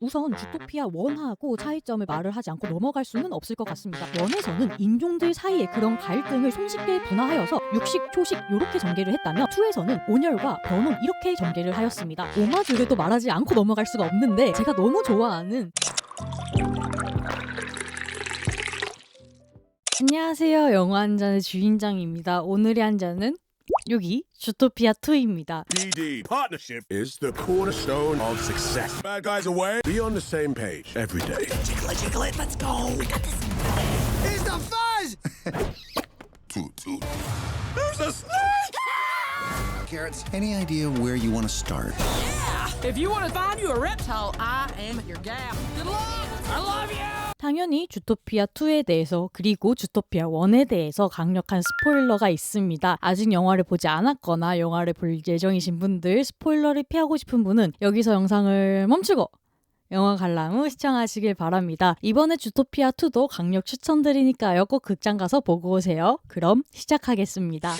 우선 주토피아 1하고 차이점을 말을 하지 않고 넘어갈 수는 없을 것 같습니다. 1에서는 인종들 사이의 그런 갈등을 손쉽게 분화하여서 육식, 초식 요렇게 전개를 했다면 2에서는 온열과 변온 이렇게 전개를 하였습니다. 오마주를 또 말하지 않고 넘어갈 수가 없는데 제가 너무 좋아하는 안녕하세요. 영화 한 잔의 주인장입니다. 오늘의 한 잔은 여기 주토피아 2입니다. DD partnership is the cornerstone of success. Bad guys away. Be on the same page every day. Jiggle it, jiggle it, let's go. We got this. Here's the fuzz! Toot toot. There's a snake! Carrots, any idea where you want to start? If you want to find you a reptile, I am your gal. Good luck. I love you. 당연히 주토피아 2에 대해서 그리고 주토피아 1에 대해서 강력한 스포일러가 있습니다. 아직 영화를 보지 않았거나 영화를 볼 예정이신 분들, 스포일러를 피하고 싶은 분은 여기서 영상을 멈추고 영화 관람 후 시청하시길 바랍니다. 이번에 주토피아 2도 강력 추천드리니까요. 꼭 극장 가서 보고 오세요. 그럼 시작하겠습니다.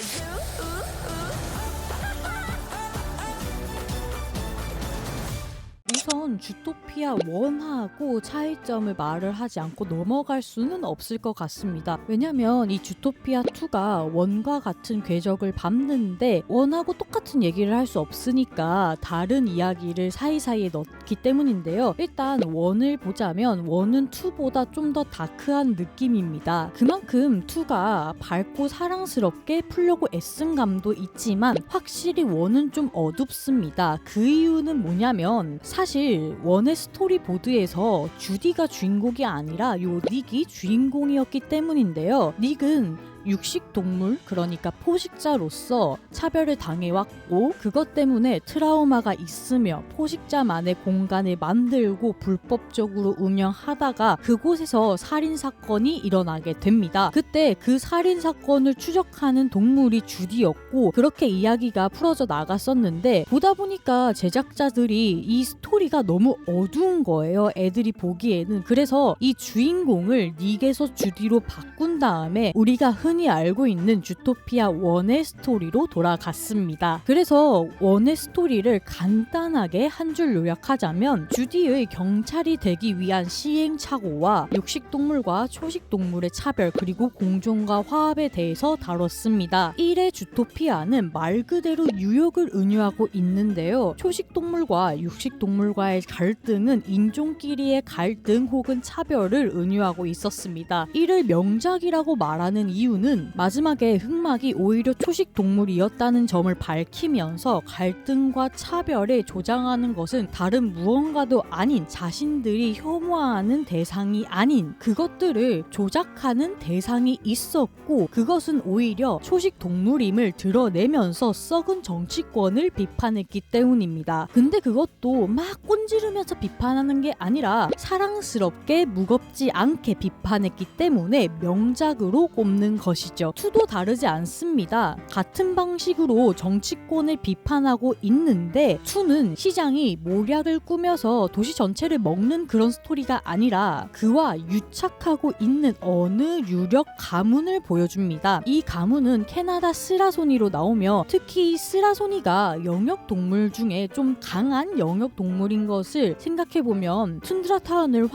우선 주토피아 1하고 차이점을 말을 하지 않고 넘어갈 수는 없을 것 같습니다. 왜냐면 이 주토피아 2가 1과 같은 궤적을 밟는데 1하고 똑같은 얘기를 할 수 없으니까 다른 이야기를 사이사이에 넣기 때문인데요. 일단 1을 보자면 1은 2보다 좀 더 다크한 느낌입니다. 그만큼 2가 밝고 사랑스럽게 풀려고 애쓴 감도 있지만 확실히 1은 좀 어둡습니다. 그 이유는 뭐냐면 사실 원의 스토리보드에서 주디가 주인공이 아니라 요 닉이 주인공이었기 때문인데요. 닉은 육식동물, 그러니까 포식자로서 차별을 당해왔고 그것 때문에 트라우마가 있으며 포식자만의 공간을 만들고 불법적으로 운영하다가 그곳에서 살인사건이 일어나게 됩니다. 그때 그 살인사건을 추적하는 동물이 주디였고 그렇게 이야기가 풀어져 나갔었는데 보다 보니까 제작자들이 이 스토리가 너무 어두운 거예요. 애들이 보기에는. 그래서 이 주인공을 닉에서 주디로 바꾼 다음에 우리가 흔히 알고 있는 주토피아 1의 스토리로 돌아갔습니다. 그래서 1의 스토리를 간단하게 한 줄 요약하자면 주디의 경찰이 되기 위한 시행착오와 육식동물과 초식동물의 차별 그리고 공존과 화합에 대해서 다뤘습니다. 1의 주토피아는 말 그대로 뉴욕을 은유하고 있는데요. 초식동물과 육식동물과의 갈등은 인종끼리의 갈등 혹은 차별을 은유하고 있었습니다. 1을 명작이라고 말하는 이유는 마지막에 흑막이 오히려 초식 동물이었다는 점을 밝히면서 갈등과 차별에 조장하는 것은 다른 무언가도 아닌 자신들이 혐오하는 대상이 아닌 그것들을 조작하는 대상이 있었고 그것은 오히려 초식 동물임을 드러내면서 썩은 정치권을 비판했기 때문입니다. 근데 그것도 막 꼰지르면서 비판하는 게 아니라 사랑스럽게 무겁지 않게 비판했기 때문에 명작으로 꼽는 것이죠. 2도 다르지 않습니다. 같은 방식으로 정치권을 비판하고 있는데 2는 시장이 모략을 꾸며서 도시 전체를 먹는 그런 스토리가 아니라 그와 유착하고 있는 어느 유력 가문을 보여줍니다. 이 가문은 캐나다 쓰라소니로 나오며 특히 쓰라소니가 영역동물 중에 좀 강한 영역동물인 것을 생각해보면 툰드라타운을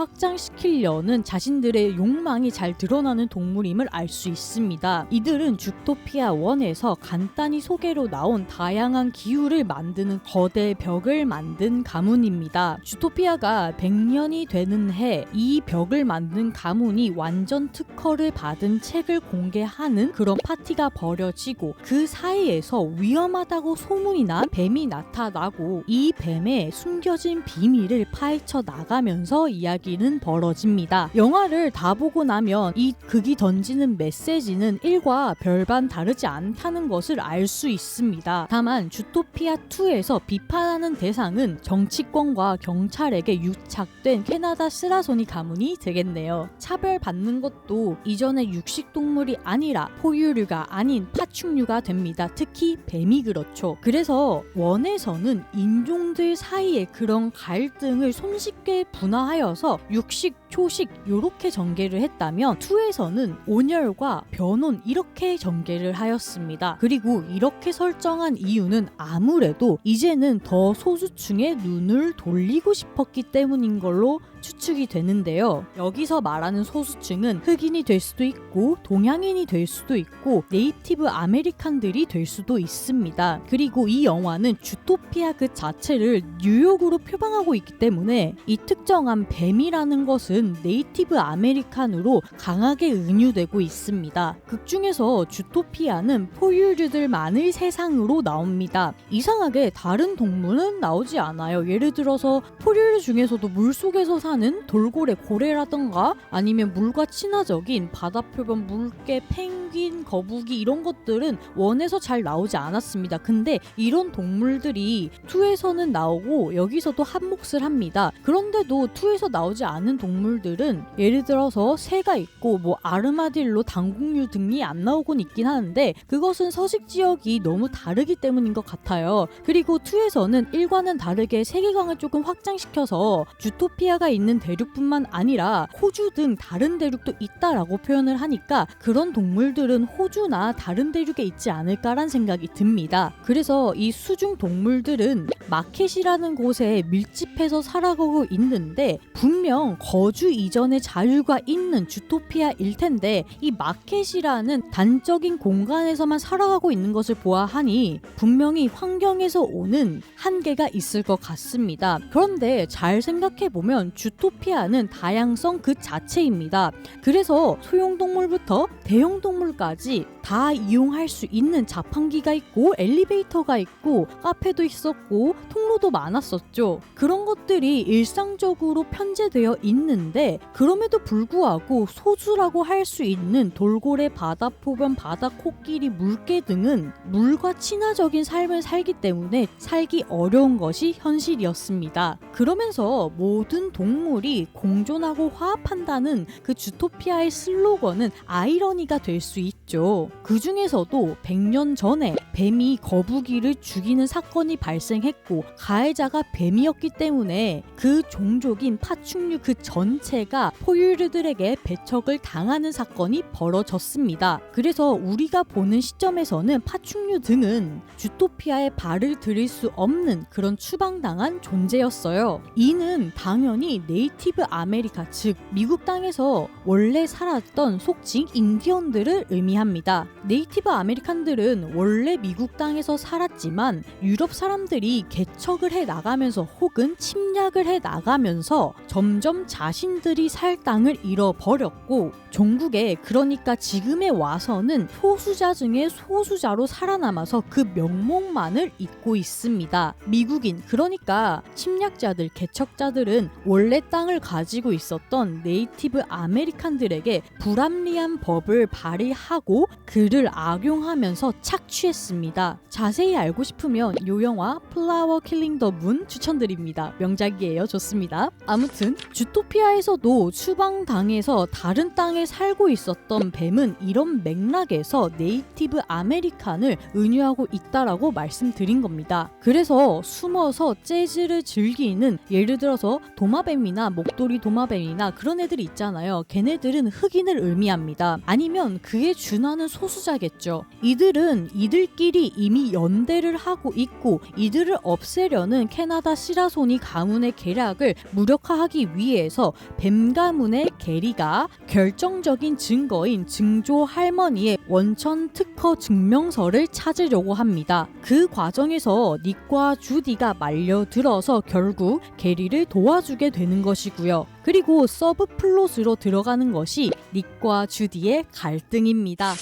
확장시키려는 자신들의 욕망이 잘 드러나는 동물임을 알 수 있습니다. 이들은 주토피아 1에서 간단히 소개로 나온 다양한 기후를 만드는 거대 벽을 만든 가문입니다. 주토피아가 100년이 되는 해 이 벽을 만든 가문이 완전 특허를 받은 책을 공개하는 그런 파티가 벌어지고 그 사이에서 위험하다고 소문이 난 뱀이 나타나고 이 뱀의 숨겨진 비밀을 파헤쳐 나가면서 이야기는 벌어집니다. 영화를 다 보고 나면 이 극이 던지는 메시지는 1과 별반 다르지 않다는 것을 알 수 있습니다. 다만 주토피아 2에서 비판하는 대상은 정치권과 경찰에게 유착된 캐나다 쓰라소니 가문이 되겠네요. 차별받는 것도 이전의 육식동물이 아니라 포유류가 아닌 파충류가 됩니다. 특히 뱀이 그렇죠. 그래서 1에서는 인종들 사이의 그런 갈등을 손쉽게 분화하여서 육식, 초식 요렇게 전개를 했다면 2에서는 온열과 변혼 이렇게 전개를 하였습니다. 그리고 이렇게 설정한 이유는 아무래도 이제는 더 소수층의 눈을 돌리고 싶었기 때문인 걸로 추측이 되는데요. 여기서 말하는 소수층은 흑인이 될 수도 있고 동양인이 될 수도 있고 네이티브 아메리칸들이 될 수도 있습니다. 그리고 이 영화는 주토피아 그 자체를 뉴욕으로 표방하고 있기 때문에 이 특정한 뱀이라는 것은 네이티브 아메리칸으로 강하게 은유되고 있습니다. 극 중에서 주토피아는 포유류들만의 세상으로 나옵니다. 이상하게 다른 동물은 나오지 않아요. 예를 들어서 포유류 중에서도 물속에서 사는 돌고래, 고래라던가 아니면 물과 친화적인 바다 표범, 물개, 펭귄, 거북이 이런 것들은 원에서 잘 나오지 않았습니다. 근데 이런 동물들이 2에서는 나오고 여기서도 한 몫을 합니다. 그런데도 2에서 나오지 않은 동물들은 예를 들어서 새가 있고 뭐 아르마딜로, 당국류 등이 안 나오곤 있긴 하는데 그것은 서식 지역이 너무 다르기 때문인 것 같아요. 그리고 2에서는 1과는 다르게 세계관을 조금 확장시켜서 주토피아가 있는 대륙뿐만 아니라 호주 등 다른 대륙도 있다라고 표현을 하니까 그런 동물들은 호주나 다른 대륙에 있지 않을까란 생각이 듭니다. 그래서 이 수중 동물들은 마켓이라는 곳에 밀집해서 살아가고 있는데 분명 거주 이전의 자유가 있는 주토피아일 텐데 이 마켓이라는 단적인 공간에서만 살아가고 있는 것을 보아하니 분명히 환경에서 오는 한계가 있을 것 같습니다. 그런데 잘 생각해보면 주토피아는 다양성 그 자체입니다. 그래서 소형동물부터 대형동물까지 다 이용할 수 있는 자판기가 있고 엘리베이터가 있고 카페도 있었고 통로도 많았었죠. 그런 것들이 일상적으로 편제되어 있는데 그럼에도 불구하고 소수라고 할 수 있는 돌고래, 바다표범, 바다코끼리, 물개 등은 물과 친화적인 삶을 살기 때문에 살기 어려운 것이 현실이었습니다. 그러면서 모든 동물이 공존하고 화합한다는 그 주토피아의 슬로건은 아이러니가 될 수 있죠. 그 중에서도 100년 전에 뱀이 거북이를 죽이는 사건이 발생했고 가해자가 뱀이었기 때문에 그 종족인 파충류 그 전체가 포유류들에게 배척을 당하는 사건이 벌어졌습니다. 그래서 우리가 보는 시점에서는 파충류 등은 주토피아에 발을 들일 수 없는 그런 추방당한 존재였어요. 이는 당연히 네이티브 아메리카 즉 미국 땅에서 원래 살았던 속칭 인디언들을 의미합니다. 네이티브 아메리칸들은 원래 미국 땅에서 살았지만 유럽 사람들이 개척을 해 나가면서 혹은 침략을 해 나가면서 점점 자신들이 살 땅을 잃어버렸고 종국에 그러니까 지금에 와서는 소수자 중에 소수자로 살아남아서 그 명목만을 잇고 있습니다. 미국인 그러니까 침략자들, 개척자들은 원래 땅을 가지고 있었던 네이티브 아메리칸들에게 불합리한 법을 발의하고 그를 악용하면서 착취했습니다. 자세히 알고 싶으면 이 영화 플라워 킬링 더 문 추천드립니다. 명작이에요. 좋습니다. 아무튼 주토피아에서도 추방당해서 다른 땅에 살고 있었던 뱀은 이런 맥락에서 네이티브 아메리칸을 은유하고 있다라고 말씀드린 겁니다. 그래서 숨어서 재즈를 즐기는 예를 들어서 도마뱀이나 목도리 도마뱀이나 그런 애들이 있잖아요. 걔네들은 흑인을 의미합니다. 아니면 그에 준하는 소수자겠죠. 이들은 이들끼리 이미 연대를 하고 있고 이들을 없애려는 캐나다 시라소니 가문의 계략을 무력화하기 위해서 뱀 가문의 계리가 결정적인 증거인 증조 할머니의 원천 특허 증명서를 찾으려고 합니다. 그 과정에서 닉과 주디가 말려들어서 결국 게리를 도와주게 되는 것이고요. 그리고 서브 플롯으로 들어가는 것이 닉과 주디의 갈등입니다.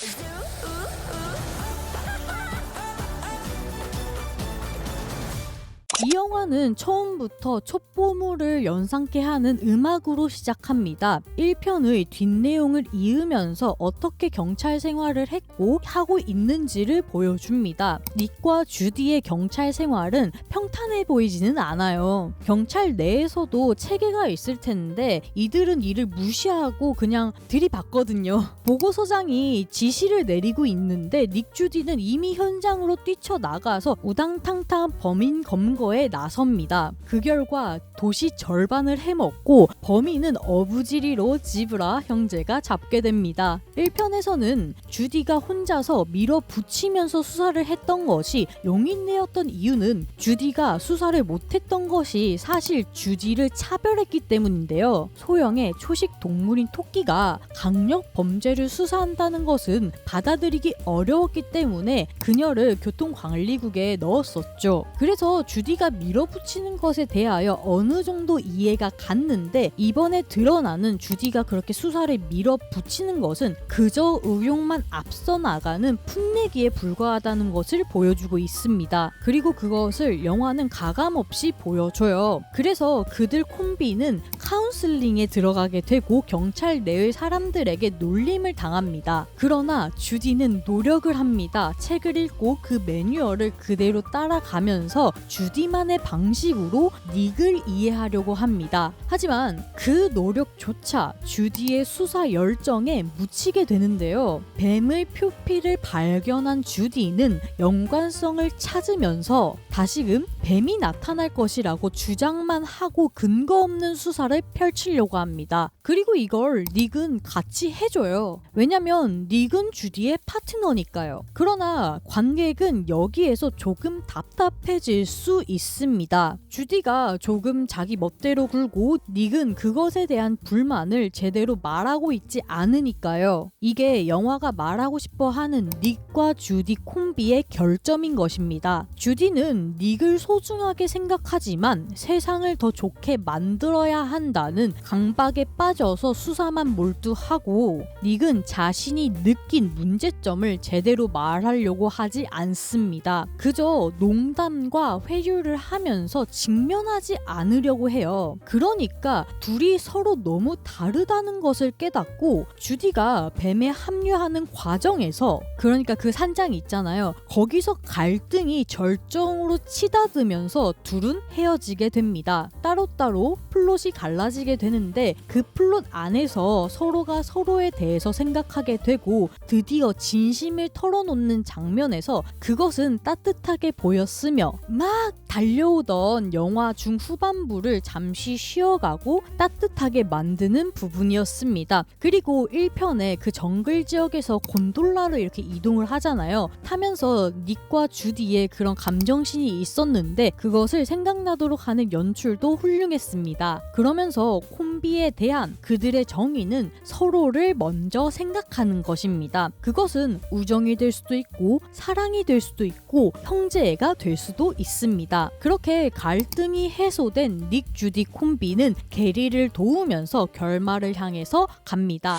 이 영화는 처음부터 촛보물을 연상케 하는 음악으로 시작합니다. 1편의 뒷내용을 이으면서 어떻게 경찰 생활을 했고 하고 있는지를 보여줍니다. 닉과 주디의 경찰 생활은 평탄해 보이지는 않아요. 경찰 내에서도 체계가 있을 텐데 이들은 이를 무시하고 그냥 들이받거든요. 보고서장이 지시를 내리고 있는데 닉 주디는 이미 현장으로 뛰쳐나가서 우당탕탕 범인 검거에 나섭니다. 그 결과 도시 절반을 해먹고 범인은 어부지리로 지브라 형제가 잡게 됩니다. 1편에서는 주디가 혼자서 밀어붙이면서 수사를 했던 것이 용인내였던 이유는 주디가 수사를 못했던 것이 사실 주디를 차별했기 때문인데요. 소형의 초식 동물인 토끼가 강력 범죄를 수사한다는 것은 받아들이기 어려웠기 때문에 그녀를 교통관리국에 넣었었죠. 그래서 주디가 밀어붙이는 것에 대하여 어느 정도 이해가 갔는데 이번에 드러나는 주디가 그렇게 수사를 밀어붙이는 것은 그저 의욕만 앞서 나가는 풋내기에 불과하다는 것을 보여주고 있습니다. 그리고 그것을 영화는 가감없이 보여줘요. 그래서 그들 콤비는 카운슬링에 들어가게 되고 경찰 내의 사람들에게 놀림을 당합니다. 그러나 주디는 노력을 합니다. 책을 읽고 그 매뉴얼을 그대로 따라가면서 주디만의 방식으로 닉을 이해하려고 합니다. 하지만 그 노력조차 주디의 수사 열정에 묻히게 되는데요. 뱀의 표피를 발견한 주디는 연관성을 찾으면서 다시금 뱀이 나타날 것이라고 주장만 하고 근거 없는 수사를 펼치려고 합니다. 그리고 이걸 닉은 같이 해줘요. 왜냐면 닉은 주디의 파트너니까요. 그러나 관객은 여기에서 조금 답답해질 수 있습니다. 주디가 조금 자기 멋대로 굴고 닉은 그것에 대한 불만을 제대로 말하고 있지 않으니까요. 이게 영화가 말하고 싶어 하는 닉과 주디 콤비의 결점인 것입니다. 주디는 닉을 소중하게 생각하지만 세상을 더 좋게 만들어야 한다는 강박에 빠져서 수사만 몰두하고 닉은 자신이 느낀 문제점을 제대로 말하려고 하지 않습니다. 그저 농담과 회유를 하면서 직면하지 않으려고 해요. 그러니까 둘이 서로 너무 다르다는 것을 깨닫고 주디가 뱀에 합류하는 과정에서 그러니까 그 산장이 있잖아요. 거기서 갈등이 절정으로 치닫으면서 둘은 헤어지게 됩니다. 따로따로 플롯이 갈라지게 되는데 그 플롯 안에서 서로가 서로에 대해서 생각하게 되고 드디어 진심을 털어놓는 장면에서 그것은 따뜻하게 보였으며 막 달려오던 영화 중후반부를 잠시 쉬어가고 따뜻하게 만드는 부분이었습니다. 그리고 1편에 그 정글 지역에서 곤돌라로 이렇게 이동을 하잖아요. 타면서 닉과 주디의 그런 감정신이 있었는데 그것을 생각나도록 하는 연출도 훌륭했습니다. 그러면서 콤비에 대한 그들의 정의는 서로를 먼저 생각하는 것입니다. 그것은 우정이 될 수도 있고 사랑이 될 수도 있고 형제애가 될 수도 있습니다. 그렇게 갈등이 해소된 닉 주디 콤비는 게리를 도우면서 결말을 향해서 갑니다.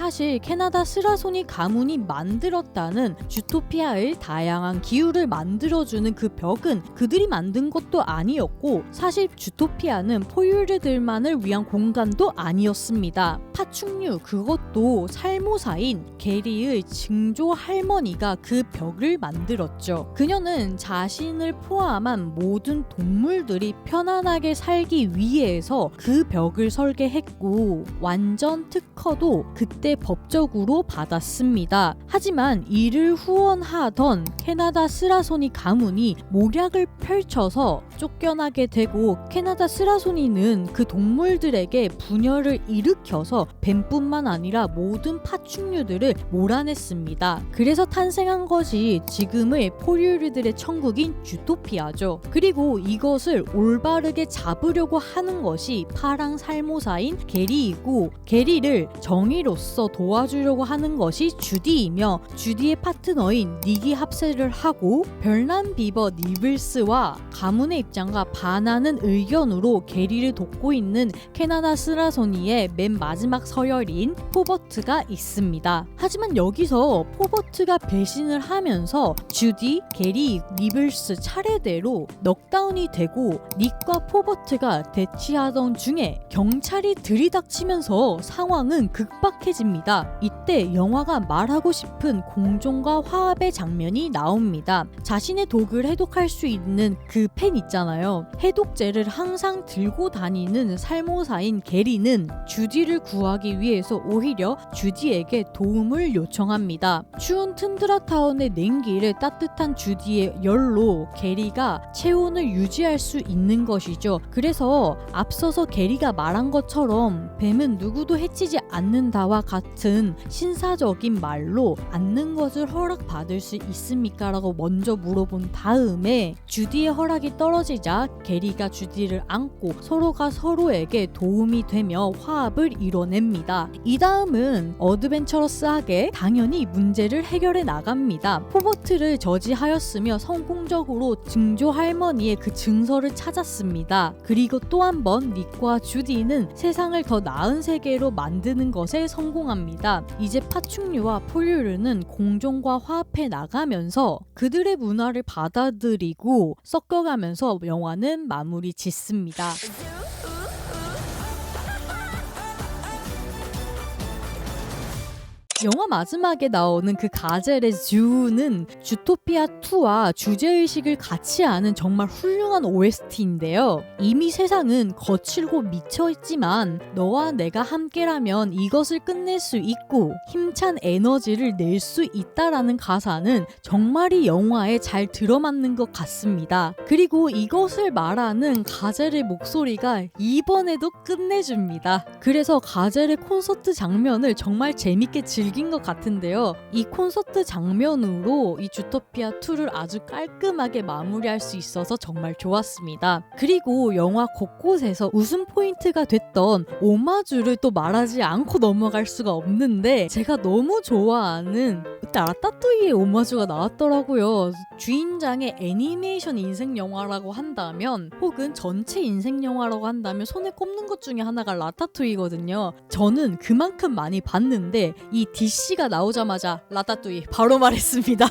사실 캐나다 스라소니 가문이 만들었다는 주토피아의 다양한 기후를 만들어주는 그 벽은 그들이 만든 것도 아니었고 사실 주토피아는 포유류들만을 위한 공간도 아니었습니다. 파충류 그것도 살모사인 게리의 증조 할머니가 그 벽을 만들었죠. 그녀는 자신을 포함한 모든 동물들이 편안하게 살기 위해서 그 벽을 설계했고 완전 특허도 그때 법적으로 받았습니다. 하지만 이를 후원하던 캐나다 스라소니 가문이 모략을 펼쳐서 쫓겨나게 되고 캐나다 스라소니는 그 동물들에게 분열을 일으켜서 뱀뿐만 아니라 모든 파충류들을 몰아냈습니다. 그래서 탄생한 것이 지금의 포유류들의 천국인 주토피아죠. 그리고 이것을 올바르게 잡으려고 하는 것이 파랑 살모사인 게리이고 게리를 정의로서 도와주려고 하는 것이 주디이며 주디의 파트너인 닉이 합세를 하고 별난 비버 니블스와 가문의 입장과 반하는 의견으로 게리를 돕고 있는 캐나다 스라소니의 맨 마지막 서열인 포버트가 있습니다. 하지만 여기서 포버트가 배신을 하면서 주디, 게리, 니블스 차례대로 넉다운이 되고 닉과 포버트가 대치하던 중에 경찰이 들이닥치면서 상황은 급박해집니다. 있습니다. 이때 영화가 말하고 싶은 공존과 화합의 장면이 나옵니다. 자신의 독을 해독할 수 있는 그 펜 있잖아요. 해독제를 항상 들고 다니는 살모사인 게리는 주디를 구하기 위해서 오히려 주디에게 도움을 요청합니다. 추운 튼드라타운의 냉기를 따뜻한 주디의 열로 게리가 체온을 유지할 수 있는 것이죠. 그래서 앞서서 게리가 말한 것처럼 뱀은 누구도 해치지 않는다와 같은 신사적인 말로 앉는 것을 허락받을 수 있습니까? 라고 먼저 물어본 다음에 주디의 허락이 떨어지자 게리가 주디를 안고 서로가 서로에게 도움이 되며 화합을 이뤄냅니다. 이 다음은 어드벤처러스하게 당연히 문제를 해결해 나갑니다. 포버트를 저지하였으며 성공적으로 증조 할머니의 그 증서를 찾았습니다. 그리고 또 한 번 닉과 주디는 세상을 더 나은 세계로 만드는 것에 성공합니다. 이제 파충류와 포유류는 공존과 화합해 나가면서 그들의 문화를 받아들이고 섞여가면서 영화는 마무리 짓습니다. 영화 마지막에 나오는 그 가젤의 즈우는 주토피아2와 주제의식을 같이 아는 정말 훌륭한 OST인데요. 이미 세상은 거칠고 미쳐있지만 너와 내가 함께라면 이것을 끝낼 수 있고 힘찬 에너지를 낼 수 있다라는 가사는 정말 이 영화에 잘 들어맞는 것 같습니다. 그리고 이것을 말하는 가젤의 목소리가 이번에도 끝내줍니다. 그래서 가젤의 콘서트 장면을 정말 재밌게 즐긴 것 같은데요. 이 콘서트 장면으로 이 주토피아2를 아주 깔끔하게 마무리할 수 있어서 정말 좋았습니다. 그리고 영화 곳곳에서 웃음 포인트가 됐던 오마주를 또 말하지 않고 넘어갈 수가 없는데 제가 너무 좋아하는 그때 라따뚜이의 오마주가 나왔더라고요. 주인장의 애니메이션 인생 영화라고 한다면 혹은 전체 인생 영화라고 한다면 손에 꼽는 것 중에 하나가 라따뚜이거든요. 저는 그만큼 많이 봤는데 이 DC가 나오자마자 라따뚜이 바로 말했습니다.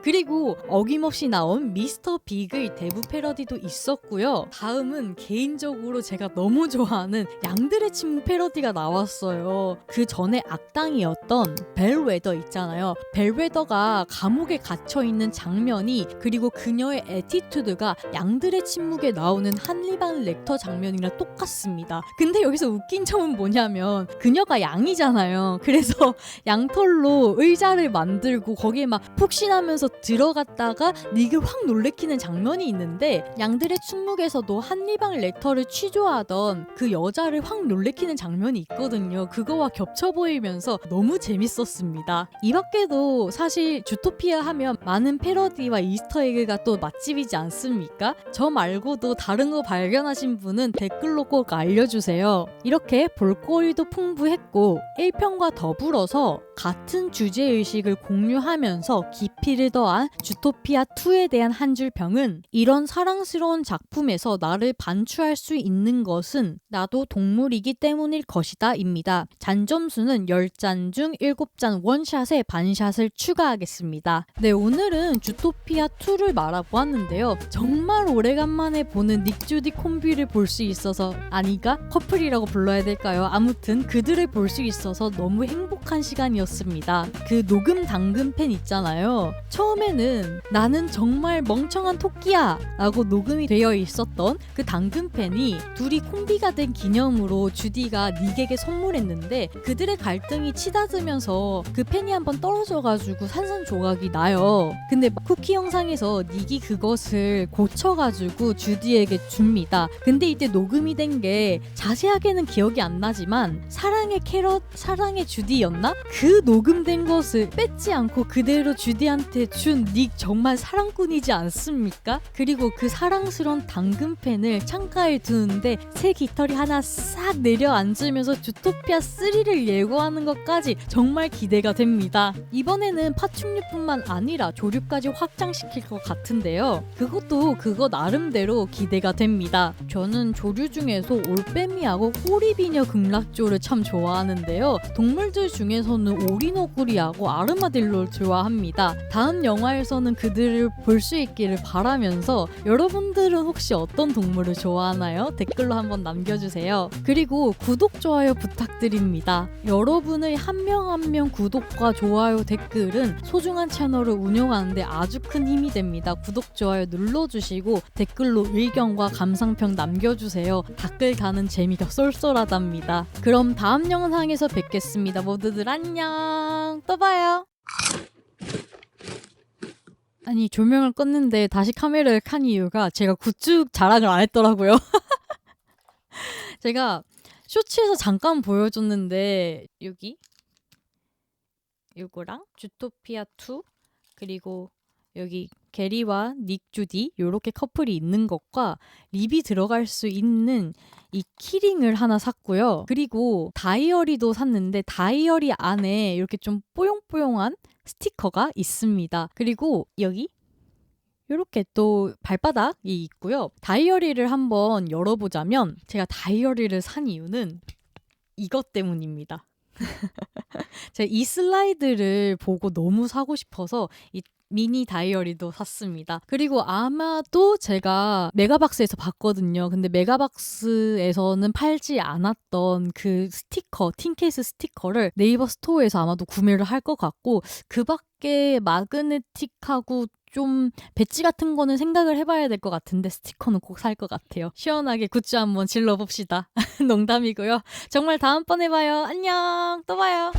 그리고 어김없이 나온 미스터 빅의 대부 패러디도 있었고요. 다음은 개인적으로 제가 너무 좋아하는 양들의 침 패러디가 나왔어요. 그 전에 악당이었던 벨웨더 있잖아요. 벨웨더가 감옥에 갇혀있는 장면이 그리고 그녀의 애티튜드가 양들의 침묵에 나오는 한니발 렉터 장면이랑 똑같습니다. 근데 여기서 웃긴 점은 뭐냐면 그녀가 양이잖아요. 그래서 양털로 의자를 만들고 거기에 막 푹신하면서 들어갔다가 닉을 확 놀래키는 장면이 있는데 양들의 침묵에서도 한니발 렉터를 취조하던 그 여자를 확 놀래키는 장면이 있거든요. 그거와 겹쳐 보이면서 너무 재밌었습니다. 이 밖에도 사실 주토피아 하면 많은 패러디와 이스터에그가 또 맛집이지 않습니까? 저 말고도 다른 거 발견하신 분은 댓글로 꼭 알려주세요. 이렇게 볼거리도 풍부했고 1편과 더불어서 같은 주제의식을 공유하면서 깊이를 더한 주토피아2에 대한 한 줄 평은 이런 사랑스러운 작품에서 나를 반추할 수 있는 것은 나도 동물이기 때문일 것이다 입니다. 잔점수는 10잔 중 7잔 원샷에 반샷을 추가하겠습니다. 네, 오늘은 주토피아2를 말아보았는데요. 정말 오래간만에 보는 닉 주디 콤비를 볼 수 있어서 아니가 커플이라고 불러야 될까요? 아무튼 그들을 볼 수 있어서 너무 행복한 시간이었습니다. 그 녹음 당근펜 있잖아요. 처음에는 나는 정말 멍청한 토끼야 라고 녹음이 되어 있었던 그 당근펜이 둘이 콤비가 된 기념으로 주디가 닉에게 선물했는데 그들의 갈등이 치닫으면서 그 펜이 한번 떨어져가지고 산산조각이 나요. 근데 쿠키 영상에서 닉이 그것을 고쳐가지고 주디에게 줍니다. 근데 이때 녹음이 된 게 자세하게는 기억이 안 나지만 사랑의 캐럿, 사랑의 주디였나? 그 녹음된 것을 뺏지 않고 그대로 주디한테 준 닉 정말 사랑꾼이지 않습니까? 그리고 그 사랑스러운 당근펜을 창가에 두는데 새 깃털이 하나 싹 내려앉으면서 주토피아 3를 예고하는 것까지 정말 기대가 됩니다. 이번에는 파충류뿐만 아니라 조류까지 확장시킬 것 같은데요. 그것도 그거 나름대로 기대가 됩니다. 저는 조류 중에서 올빼미하고 꼬리비녀 극락조를 참 좋아하는데요. 동물들 중에서는 오리노구리하고 아르마딜로를 좋아합니다. 다음 영화에서는 그들을 볼 수 있기를 바라면서 여러분들은 혹시 어떤 동물을 좋아하나요? 댓글로 한번 남겨주세요. 그리고 구독, 좋아요 부탁드립니다. 여러분의 한 명 한 명 구독과 좋아요, 댓글은 소중한 채널을 운영하는데 아주 큰 힘이 됩니다. 구독, 좋아요 눌러주시고 댓글로 의견과 감상평 남겨주세요. 댓글 가는 재미가 쏠쏠하답니다. 그럼 다음 영상에서 뵙겠습니다. 모두들 안녕. 또 봐요. 아니, 조명을 껐는데 다시 카메라를 켠 이유가 제가 굿즈 자랑을 안 했더라고요. 제가 쇼츠에서 잠깐 보여줬는데 여기 요거랑 주토피아2 그리고 여기 게리와 닉 주디 요렇게 커플이 있는 것과 립이 들어갈 수 있는 이 키링을 하나 샀고요. 그리고 다이어리도 샀는데 다이어리 안에 이렇게 좀 뽀용뽀용한 스티커가 있습니다. 그리고 여기 이렇게 또 발바닥이 있고요. 다이어리를 한번 열어보자면 제가 다이어리를 산 이유는 이것 때문입니다. 제가 이 슬라이드를 보고 너무 사고 싶어서 이 미니 다이어리도 샀습니다. 그리고 아마도 제가 메가박스에서 봤거든요. 근데 메가박스에서는 팔지 않았던 그 스티커, 틴케이스 스티커를 네이버 스토어에서 아마도 구매를 할 것 같고 그 밖에 마그네틱하고 좀 배지 같은 거는 생각을 해봐야 될 것 같은데 스티커는 꼭 살 것 같아요. 시원하게 굿즈 한번 질러봅시다. 농담이고요. 정말 다음번에 봐요. 안녕. 또 봐요.